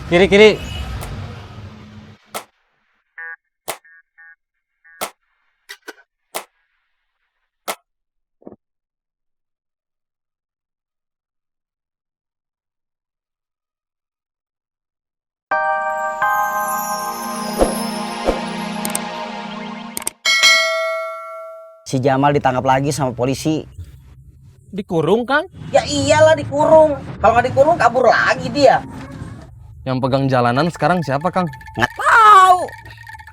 Kiri kiri. Si Jamal ditangkap lagi sama polisi. Dikurung, Kang? Ya iyalah dikurung. Kalau nggak dikurung kabur lagi dia. Yang pegang jalanan sekarang siapa, Kang? Nggak tahu.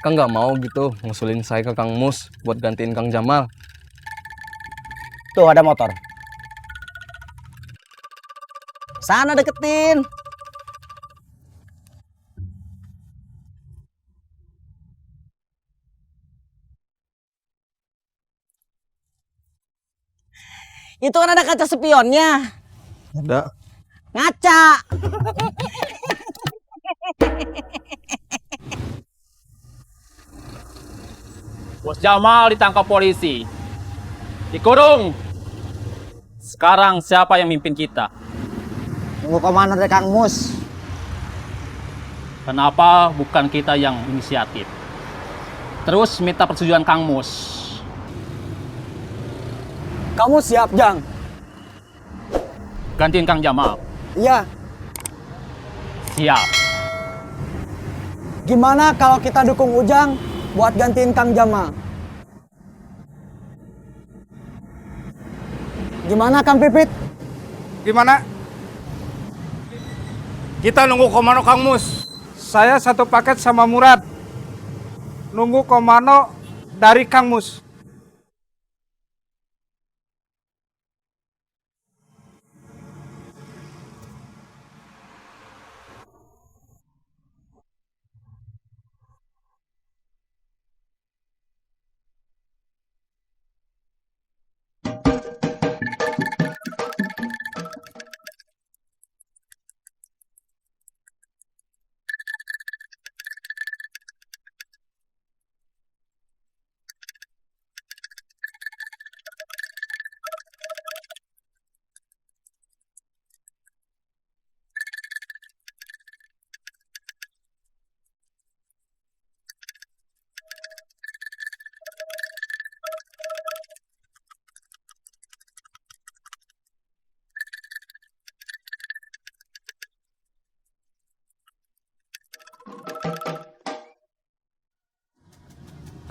Kang nggak mau gitu ngusulin saya ke Kang Mus buat gantiin Kang Jamal. Tuh ada motor. Sana deketin. Itu kan ada kaca spionnya. Ada. Ngaca. Bos Jamal ditangkap polisi. Dikurung. Sekarang siapa yang mimpin kita? Tunggu komandan dari Kang Mus. Kenapa bukan kita yang inisiatif? Terus minta persetujuan Kang Mus. Kamu siap, Jang? Gantiin Kang Jamal. Iya. Siap. Gimana kalau kita dukung Ujang buat gantiin Kang Jamal? Gimana Kang Pipit? Gimana? Kita nunggu komando Kang Mus. Saya satu paket sama Murad. Nunggu komando dari Kang Mus.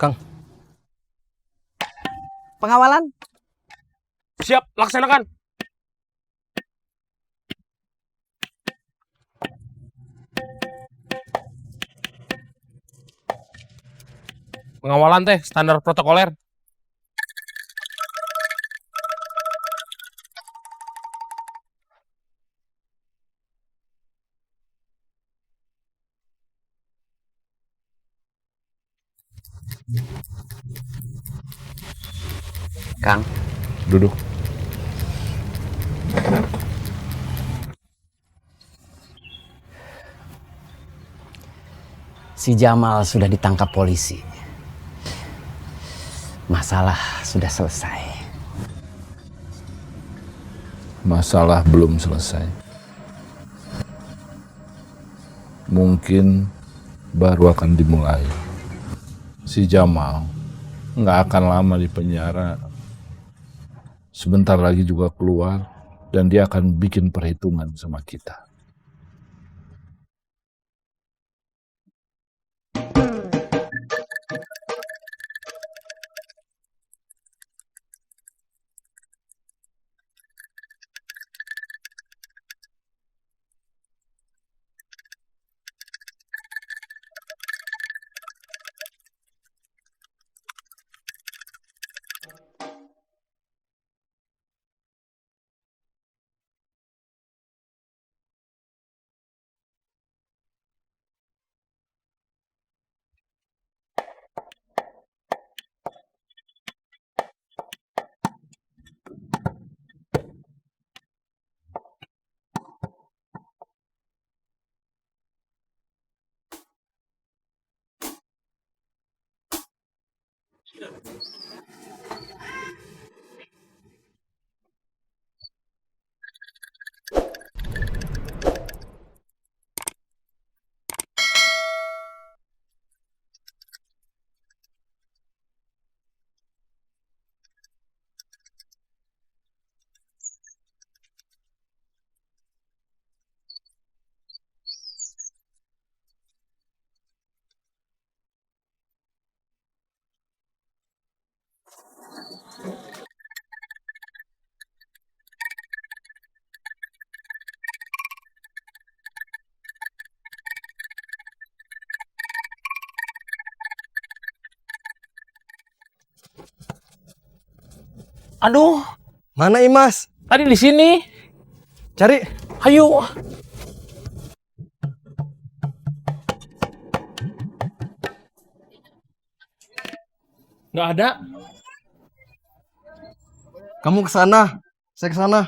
Kang, Pengawalan. Siap, laksanakan. Pengawalan teh standar protokoler. Kang, Duduk. si Jamal sudah ditangkap polisi. Masalah sudah selesai. Masalah belum selesai. Mungkin baru akan dimulai. Si Jamal nggak akan lama di penjara. Sebentar lagi juga keluar dan dia akan bikin perhitungan sama kita. Aduh, Mana Imas? tadi di sini. Cari. Ayo. Nggak ada. Kamu ke sana. Saya ke sana.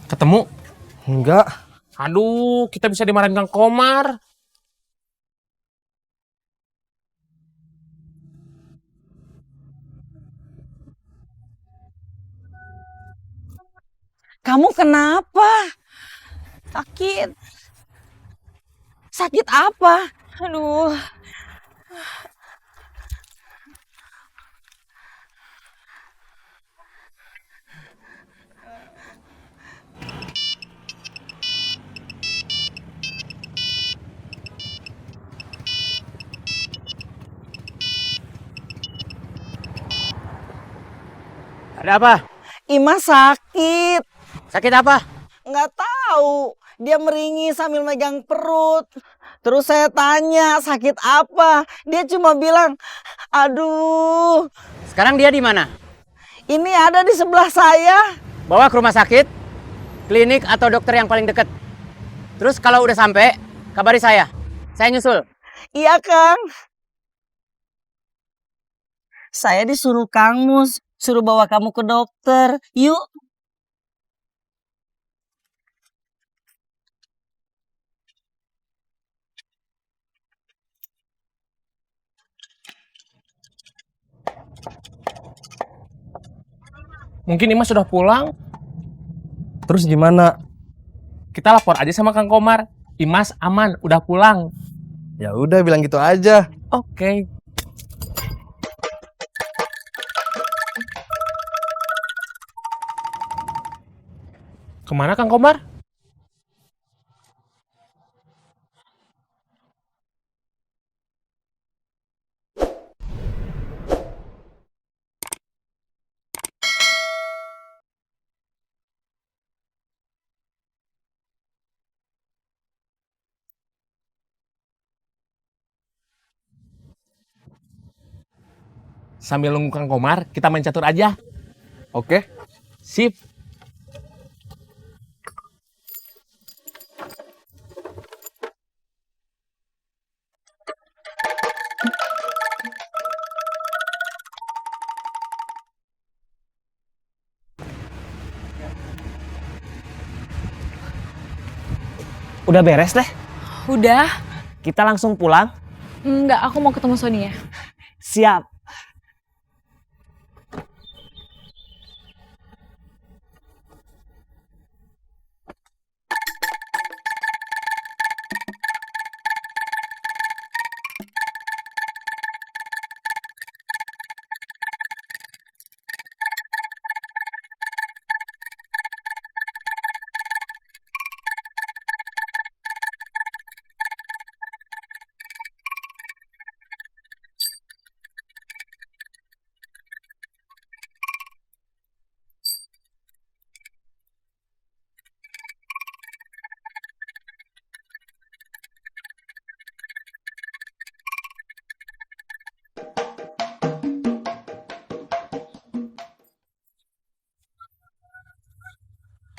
Ketemu. Enggak. Aduh, kita bisa dimarahin Kang Komar. Kamu kenapa? Sakit. Sakit apa? Aduh. Ada apa? Imas sakit. Sakit apa? Nggak tahu. Dia meringis sambil megang perut. Terus saya tanya sakit apa. Dia cuma bilang, aduh. Sekarang dia di mana? Ini ada di sebelah saya. Bawa ke rumah sakit, klinik atau dokter yang paling dekat. Terus kalau udah sampai, kabari saya. Saya nyusul. Iya Kang. Saya disuruh Kang Mus. Suruh bawa kamu ke dokter. Yuk. Mungkin Imas sudah pulang. Terus gimana? Kita lapor aja sama Kang Komar. Imas aman, udah pulang. Ya udah bilang gitu aja. Oke. Kemana Kang Komar? Sambil nunggu Kang Komar, kita main catur aja. Oke. Sip. Udah beres deh. Udah. Kita langsung pulang. Enggak, aku mau ketemu Sonia. Siap.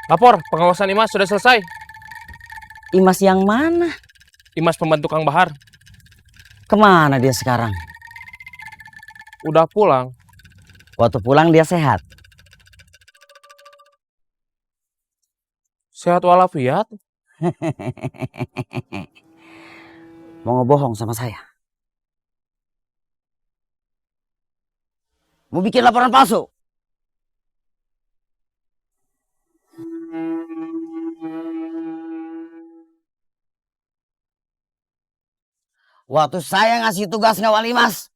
Lapor, pengawasan Imas sudah selesai. Imas yang mana? Imas pembantu Kang Bahar. Kemana dia sekarang? Udah pulang. Waktu pulang dia sehat. Sehat walafiat. Mau ngebohong sama saya. Mau bikin laporan palsu. Waktu saya ngasih tugas ngawal Imas,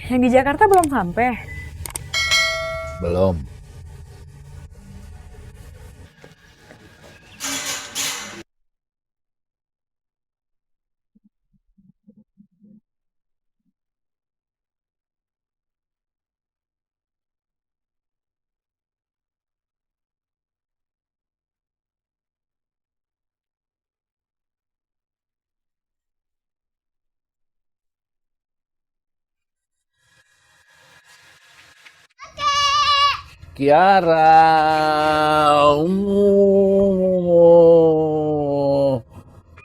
Yang di Jakarta belum sampai. Belum. Kiara,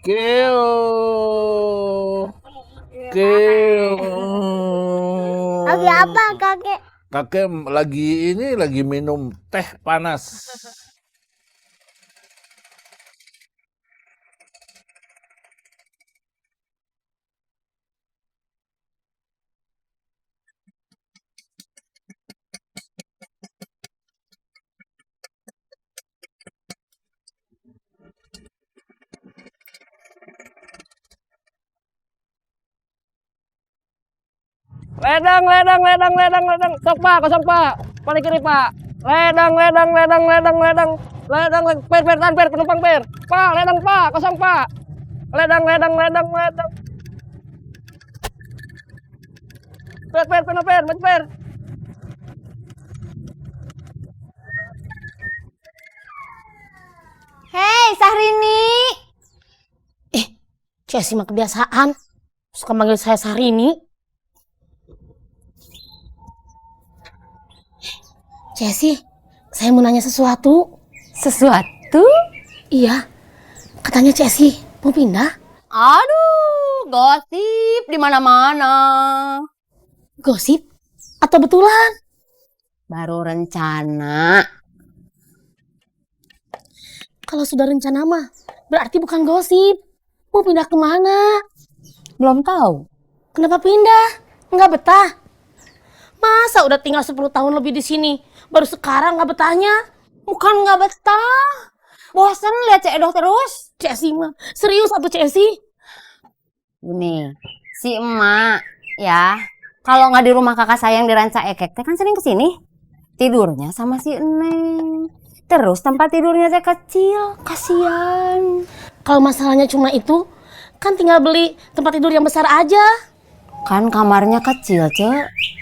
Keo, Keo. Lagi apa kakek? Kakek lagi minum teh panas. Ledang. Sok pak, kosong pak. Paling kiri pak. Ledang. Per, tahan per, penumpang per. Pak, ledang pak, kosong pak. Ledang. Per, penuh per, maju per. Hei, Syahrini. Cesi mah kebiasaan. Suka manggil saya Syahrini. Cesi, saya mau nanya sesuatu. Sesuatu? Iya, katanya Cesi mau pindah. Aduh, gosip di mana-mana. Gosip atau betulan? Baru rencana. Kalau sudah rencana mah, berarti bukan gosip. Mau pindah kemana? Belum tahu. Kenapa pindah? Nggak betah? Masa udah tinggal 10 tahun lebih di sini, baru sekarang nggak betahnya? Bukan nggak betah. Bosan lihat Cek Edoh terus. Cesi mah, serius atau Cesi? Gini, si emak ya, kalau nggak di rumah kakak saya yang di Ranca Ekek, teh kan sering kesini. Tidurnya sama si Eneng. Terus tempat tidurnya teh kecil, kasihan. Kalau masalahnya cuma itu, kan tinggal beli tempat tidur yang besar aja. Kan kamarnya kecil, Cek.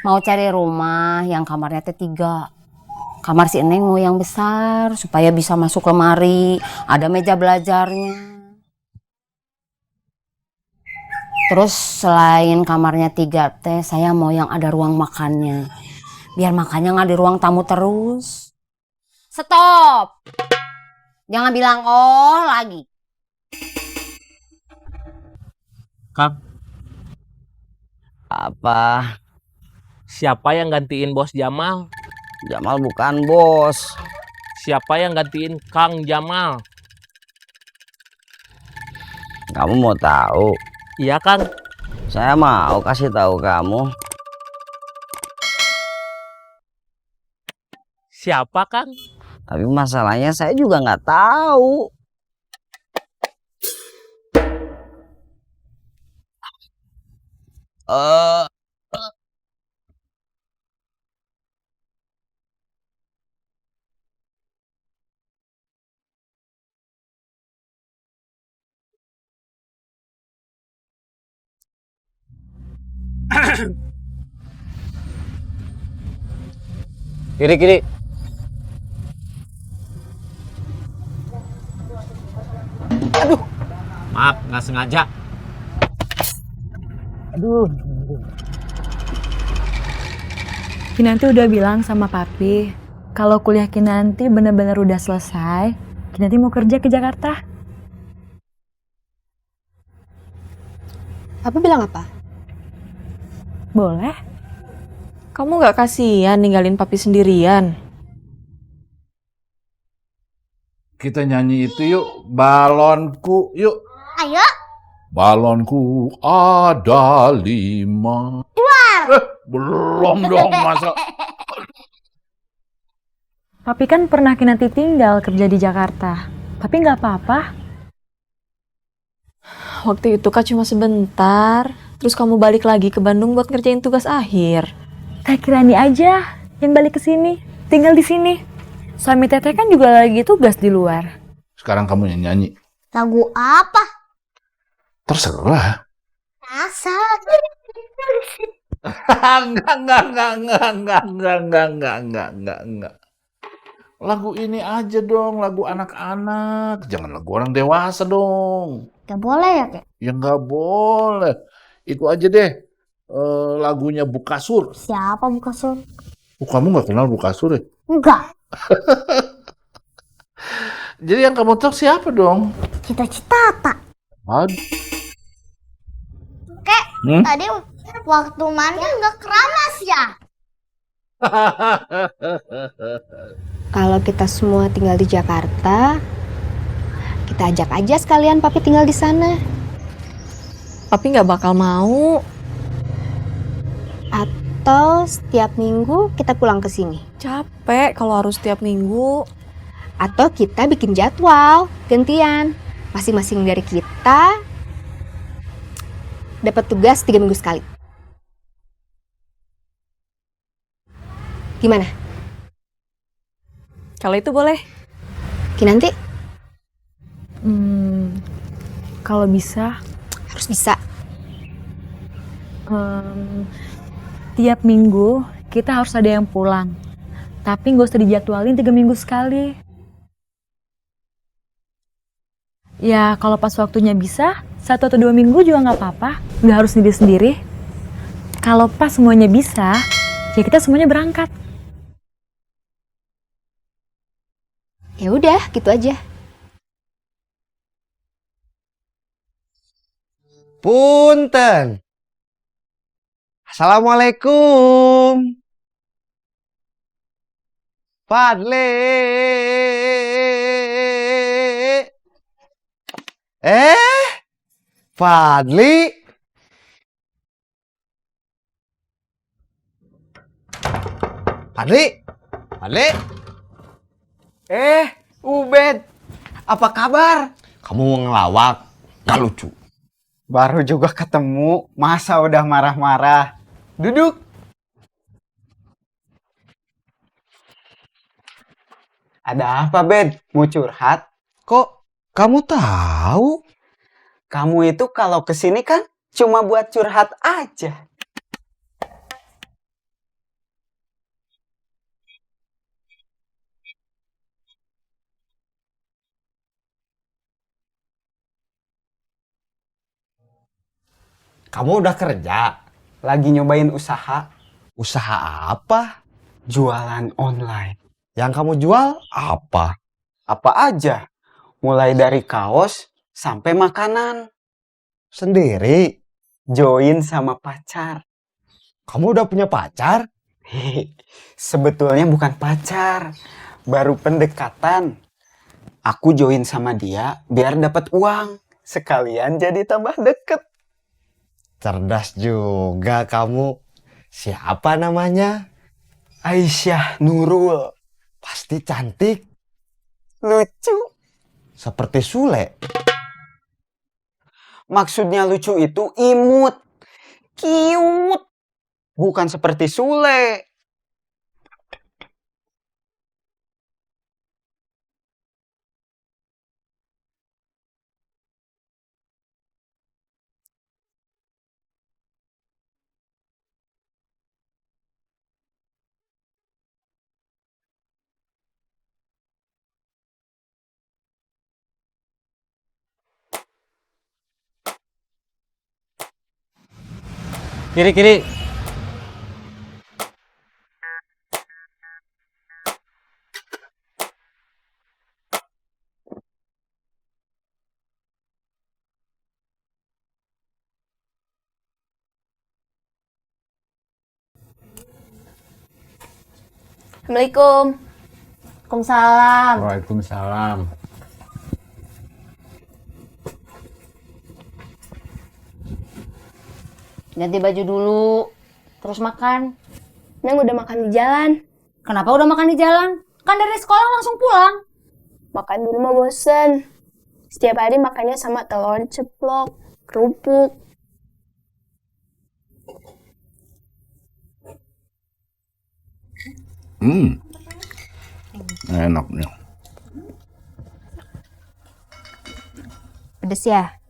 Mau cari rumah yang kamarnya teh 3. Kamar si Eneng mau yang besar supaya bisa masuk lemari, ada meja belajarnya. Terus selain kamarnya 3 teh, saya mau yang ada ruang makannya. Biar makannya nggak di ruang tamu terus. Stop! Jangan bilang oh lagi. Kang, Apa? siapa yang gantiin bos Jamal? Jamal bukan bos. Siapa yang gantiin Kang Jamal? Kamu mau tahu? Iya, Kang. Saya mau kasih tahu kamu. Siapa, Kang? Tapi masalahnya saya juga nggak tahu. Kiri. Maaf, nggak sengaja. Kinanti udah bilang sama papi, kalau kuliah Kinanti bener-bener udah selesai, Kinanti mau kerja ke Jakarta. Papi bilang apa? Boleh? Kamu gak kasihan ninggalin papi sendirian? Kita nyanyi itu yuk, balonku yuk. Ayo. Balonku ada 5. Belum dong masa. Papi kan pernah Kinanti tinggal kerja di Jakarta. Tapi gak apa-apa. Waktu itu kan cuma sebentar. Terus kamu balik lagi ke Bandung buat ngerjain tugas akhir. Teh Kirani aja yang balik ke sini, tinggal di sini. Suami Teteh kan juga lagi tugas di luar. Sekarang kamu yang nyanyi. Lagu apa? Terserah. Asal. Enggak. Lagu ini aja dong, lagu anak-anak. Jangan lagu orang dewasa dong. Gak boleh ya, Kek? Ya nggak boleh. Itu aja deh. Lagunya Bukasur. Siapa Bukasur? Kamu nggak kenal Bukasur ya? Enggak. Jadi yang kamu tahu siapa dong? Cita-citata. Aduh. Kek, tadi waktu mainnya nggak keramas ya? Kalau kita semua tinggal di Jakarta, kita ajak aja sekalian Papi tinggal di sana. Papi nggak bakal mau. Atau setiap minggu kita pulang ke sini. Capek kalau harus tiap minggu. Atau kita bikin jadwal gantian. Masing-masing dari kita dapat tugas 3 minggu sekali. Gimana? Kalau itu boleh. Kinanti? Kalau bisa. Harus bisa. Tiap minggu kita harus ada yang pulang. Tapi nggak usah dijadwalin 3 minggu sekali. Ya kalau pas waktunya bisa, 1 atau 2 minggu juga nggak apa-apa. Nggak harus sendiri-sendiri. Kalau pas semuanya bisa, ya kita semuanya berangkat. Ya udah, gitu aja. Punten. Assalamualaikum. Fadli. Fadli. Fadli. Fadli. Ubed, apa kabar? Kamu mau ngelawak? Gak lucu. Baru juga ketemu, masa udah marah-marah? Duduk. Ada apa, Bed? Mau curhat? Kok kamu tahu? Kamu itu kalau kesini kan cuma buat curhat aja. Kamu udah kerja? Lagi nyobain usaha. Usaha apa? Jualan online. Yang kamu jual apa? Apa aja? Mulai dari kaos sampai makanan. Sendiri? Join sama pacar. Kamu udah punya pacar? Sebetulnya bukan pacar. Baru pendekatan. Aku join sama dia biar dapat uang. Sekalian jadi tambah deket. Cerdas juga kamu. Siapa namanya? Aisyah Nurul. Pasti cantik. Lucu. Seperti Sule. Maksudnya lucu itu imut. Cute. Bukan seperti Sule. Kiri. Assalamualaikum. Waalaikumsalam. Waalaikumsalam. Ganti baju dulu, terus makan. Neng udah makan di jalan. Kenapa udah makan di jalan? Kan dari sekolah langsung pulang. Makan di rumah bosen. Setiap hari makannya sama telur ceplok, kerupuk. Enak nih. Pedes ya?